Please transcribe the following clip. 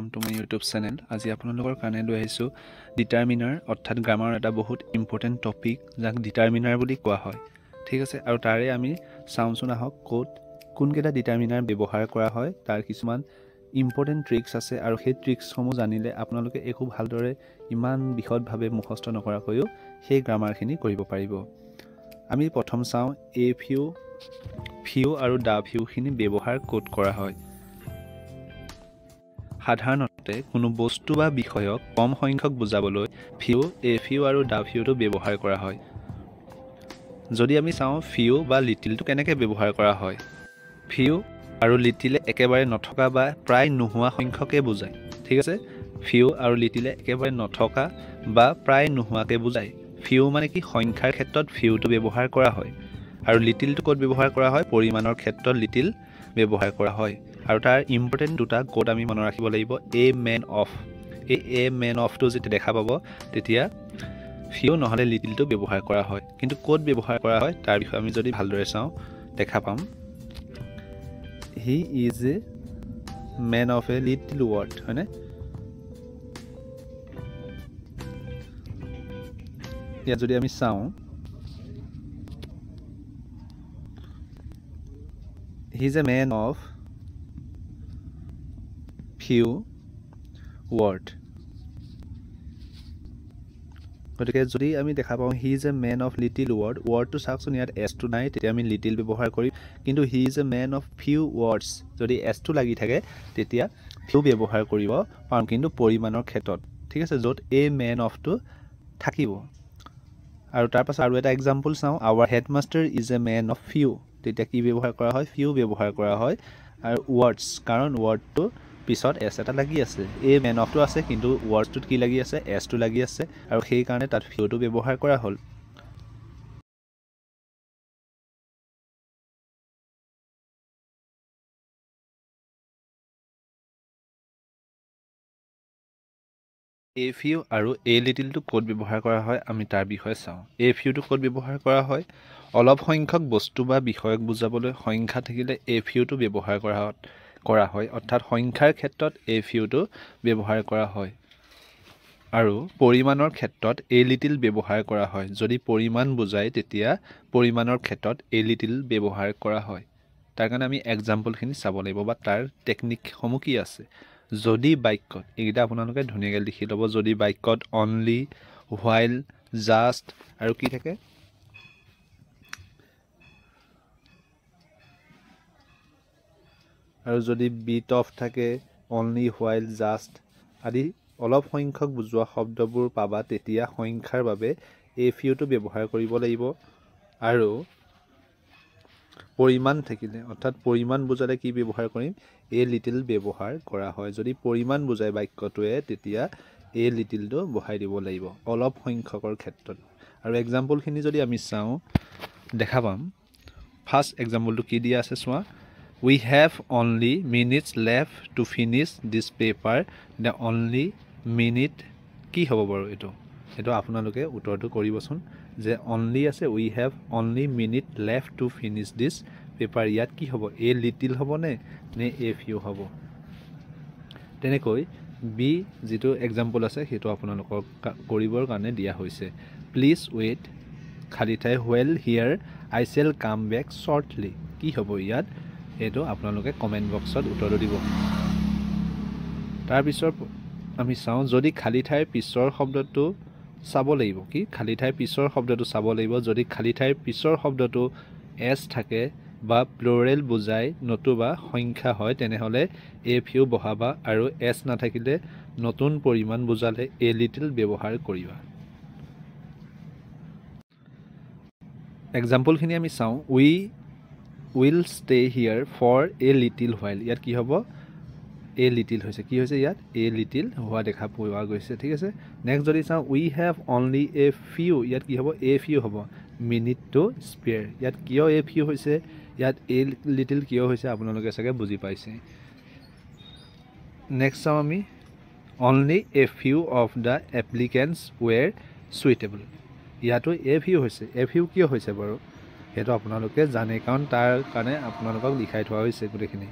welcome to my YouTube channel. আজি আপোনালোকৰ কাৰণে লৈ আহিছো ডিটাৰমিনাৰ অৰ্থাৎ গ্ৰামাৰৰ এটা বহুত ইম্পৰ্টেন্ট টপিক যাক ডিটাৰমিনাৰ বুলি কোৱা হয় ঠিক আছে আৰু তাৰে আমি চাওঁচোন আহক কোনকেইটা ডিটাৰমিনাৰ ব্যৱহাৰ কৰা হয় তাৰ কিছুমান ইম্পৰ্টেন্ট ট্ৰিক্স আছে আৰু সেই ট্ৰিক্সসমূহ জানিলে আপোনালোকে একো ভালদৰে ইমান বিশদভাৱে মুখস্থ নকৰাকৈও সেই গ্ৰামাৰখিনি কৰিব পাৰিব আমি প্ৰথম চাওঁ এ ফিউ আৰু দা ফিউখিনি ব্যৱহাৰ ক'ত কৰা হয় সাধাৰণতে কোনো বস্তু বা বিষয়ক কম সংখ্যক বুজাবলৈ ফিউ আৰু দা ফিউটো ব্যৱহাৰ কৰা হয় যদি আমি চাওঁ ফিউ বা লিটিলটো কেনেকৈ ব্যৱহাৰ কৰা হয় ফিউ আৰু লিটিলে একেবাৰে নথকা বা প্ৰায় নোহোৱা সংখ্যকে বুজায় ঠিক আছে ফিউ আৰু লিটিলে একেবাৰে নথকা বা প্ৰায় নোহোৱাকে বুজায় ফিউ মানে কি সংখ্যাৰ ক্ষেত্ৰত ফিউটো ব্যৱহাৰ কৰা হয় আৰু লিটিলটো ক'ত ব্যৱহাৰ কৰা হয় পৰিমাণৰ ক্ষেত্ৰত লিটিল ব্যৱহাৰ কৰা হয় আৰু তাৰ ইম্পৰ্টেন্ট দুটা কোড আমি মনত ৰাখিব লাগিব এ মেন অফ এ মেন অফটো যেতিয়া দেখা পাব তেতিয়া ফিউ নহলে লিটিলটো ব্যৱহাৰ কৰা হয় কিন্তু কোড ব্যৱহাৰ কৰা হয় তাৰ বিষয়ে আমি যদি ভালদৰে চাওঁ দেখা পাম he is a man of a little word হয়নে ইয়াত যদি আমি চাওঁ he is a man of few word গতিকে যদি আমি দেখা পাওঁ he is a man of little ৱৰ্ডটো চাওকচোন ইয়াত এছটো নাই তেতিয়া আমি লিটিল ব্যৱহাৰ কৰিম কিন্তু he is a man of few words যদি এছটো লাগি থাকে তেতিয়া ফিউ ব্যৱহাৰ কৰিব পাৰোঁ কিন্তু পৰিমাণৰ ক্ষেত্ৰত ঠিক আছে য'ত এ মেন অফটো থাকিব আৰু তাৰপাছত আৰু এটা এক্সাম্পল চাওঁ our headmaster is a man of few তেতিয়া কি ব্যৱহাৰ কৰা হয় ফিউ ব্যৱহাৰ কৰা হয় আৰু ৱৰ্ডছ কাৰণ ৱৰ্ডটো পিছত এছ এটা লাগি আছে এ মেন অফটো আছে কিন্তু ৱৰ্ডছটোত কি লাগি আছে এছটো লাগি আছে আৰু সেই কাৰণে তাত ফিউটো ব্যৱহাৰ কৰা হ'ল এ ফিউ আৰু এ লিটিলটো ক'ত ব্যৱহাৰ কৰা হয় আমি তাৰ বিষয়ে চাওঁ এ ফিউটো ক'ত ব্যৱহাৰ কৰা হয় অলপ সংখ্যক বস্তু বা বিষয়ক বুজাবলৈ সংখ্যা থাকিলে এ ফিউটো ব্যৱহাৰ কৰা হয় অৰ্থাৎ সংখ্যাৰ ক্ষেত্ৰত এ ফিউটো ব্যৱহাৰ কৰা হয় আৰু পৰিমাণৰ ক্ষেত্ৰত এ লিটিল ব্যৱহাৰ কৰা হয় যদি পৰিমাণ বুজায় তেতিয়া পৰিমাণৰ ক্ষেত্ৰত এ লিটিল ব্যৱহাৰ কৰা হয় তাৰ কাৰণে আমি এক্সাম্পলখিনি চাব লাগিব বা তাৰ টেকনিকসমূহ কি আছে যদি বাক্যত এইকেইটা আপোনালোকে ধুনীয়াকৈ লিখি ল'ব যদি বাক্যত অনলি হোৱাইল জাষ্ট আৰু কি থাকে আৰু যদি বিট অফ থাকে অনলি হোৱাইল জাষ্ট আদি অলপ সংখ্যক বুজোৱা শব্দবোৰ পাবা তেতিয়া সংখ্যাৰ বাবে এ ফিউটো ব্যৱহাৰ কৰিব লাগিব আৰু পৰিমাণ থাকিলে অৰ্থাৎ পৰিমাণ বুজালে কি ব্যৱহাৰ কৰিম এ লিটিল ব্যৱহাৰ কৰা হয় যদি পৰিমাণ বুজায় বাক্যটোৱে তেতিয়া এ লিটিলটো বহাই দিব লাগিব অলপ সংখ্যকৰ ক্ষেত্ৰত আৰু এক্সাম্পলখিনি যদি আমি চাওঁ দেখা পাম ফাৰ্ষ্ট এক্সাম্পলটো কি দিয়া আছে চোৱা We have only minutes left to finish this paper. The only minute কি হ'ব বাৰু এইটো আপোনালোকে উত্তৰটো কৰিবচোন যে only আছে we have only minute left to finish this paper ইয়াত কি হ'ব a little হ'ব নে a few হ'ব তেনেকৈ বি যিটো এক্সাম্পল আছে সেইটো আপোনালোকক কৰিবৰ কাৰণে দিয়া হৈছে প্লিজ ৱেইট খালি ঠাই well here I shall come back shortly কি হ'ব ইয়াত এইটো আপোনালোকে কমেন্ট বক্সত উত্তৰ দিব তাৰ পিছৰ আমি চাওঁ যদি খালি ঠাইৰ পিছৰ শব্দটো চাব লাগিব কি খালি ঠাইৰ পিছৰ শব্দটো চাব লাগিব যদি খালি ঠাইৰ পিছৰ শব্দটো এছ থাকে বা প্লুৰেল বুজায় নতুবা সংখ্যা হয় তেনেহলে এ ফিউ বহাবা আৰু এছ নাথাকিলে নতুন পৰিমাণ বুজালে এ লিটিল ব্যৱহাৰ কৰিবা এক্সাম্পলখিনি আমি চাওঁ will stay here for a little while ইয়াত কি হ'ব a little হৈছে কি হৈছে ইয়াত a little হোৱা দেখা পোৱা গৈছে ঠিক আছে নেক্সট যদি চাওঁ we have only a few ইয়াত কি হ'ব a few হ'ব minute to spare ইয়াত কিয় a few হৈছে ইয়াত a little কিয় হৈছে আপোনালোকে চাগে বুজি পাইছে নেক্সট চাওঁ আমি only a few of the applicants were suitable ইয়াতো a few হৈছে a few কিয় হৈছে বাৰু সেইটো আপোনালোকে জানে কাৰণ তাৰ কাৰণে আপোনালোকক লিখাই থোৱা হৈছে গোটেইখিনি